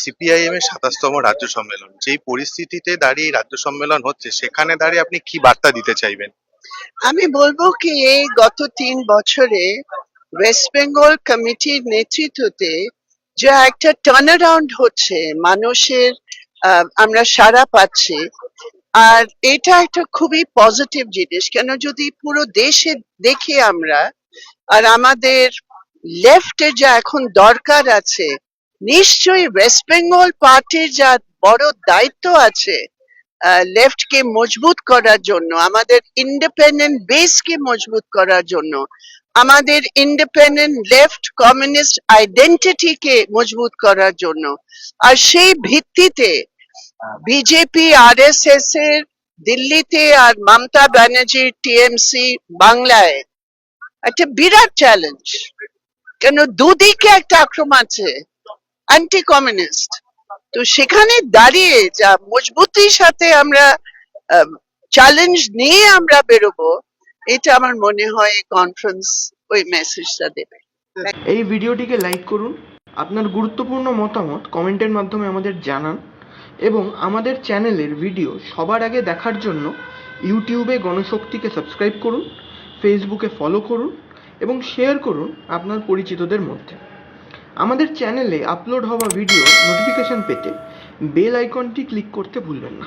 CPIM এর ২৭তম রাজ্য সম্মেলন, যেই পরিস্থিতিতে দাঁড়িয়ে এই রাজ্য সম্মেলন হচ্ছে সেখানে দাঁড়িয়ে আপনি কি বার্তা দিতে চাইবেন? আমি বলবো কি এই গত ৩ বছরে ওয়েস্ট বেঙ্গল কমিটির নেতৃত্বে যে একটা টার্ন অ্যারাউন্ড হচ্ছে মানুষের, আমরা সাড়া পাচ্ছি। আর এটা একটা খুবই পজিটিভ জিনিস, কেন যদি পুরো দেশে দেখি আমরা, আর আমাদের লেফটে যা এখন দরকার আছে, নিশ্চয়ই ওয়েস্ট বেঙ্গল পার্টির যা বড় দায়িত্ব আছে লেফট কে মজবুত করার জন্য, আমাদের ইন্ডিপেন্ডেন্ট বেস কে মজবুত করার জন্য, আমাদের ইন্ডিপেন্ডেন্ট লেফট কমিউনিস্ট আইডেন্টিটি কে মজবুত করার জন্য। আর সেই ভিত্তিতে বিজেপি আরএসএস এর দিল্লিতে আর মমতা ব্যানার্জির টিএমসি বাংলায় একটা বিরাট চ্যালেঞ্জ, কেন দুদিকে একটা আক্রমণ আছে অ্যান্টি কমিউনিস্ট। তো সেখানে দাঁড়িয়ে যা মজবুতির সাথে আমরা চ্যালেঞ্জ নিয়ে আমরা বেরোবো, এটা আমার মনে হয় কনফারেন্স ওই মেসেজটা দেবে। এই ভিডিওটিকে লাইক করুন, আপনার গুরুত্বপূর্ণ মতামত কমেন্টের মাধ্যমে আমাদের জানান এবং আমাদের চ্যানেলের ভিডিও সবার আগে দেখার জন্য ইউটিউবে গণশক্তিকে সাবস্ক্রাইব করুন, ফেসবুকে ফলো করুন এবং শেয়ার করুন আপনার পরিচিতদের মধ্যে। আমাদের চ্যানেলে আপলোড হওয়া ভিডিও নোটিফিকেশন পেতে বেল আইকনটি ক্লিক করতে ভুলবেন না।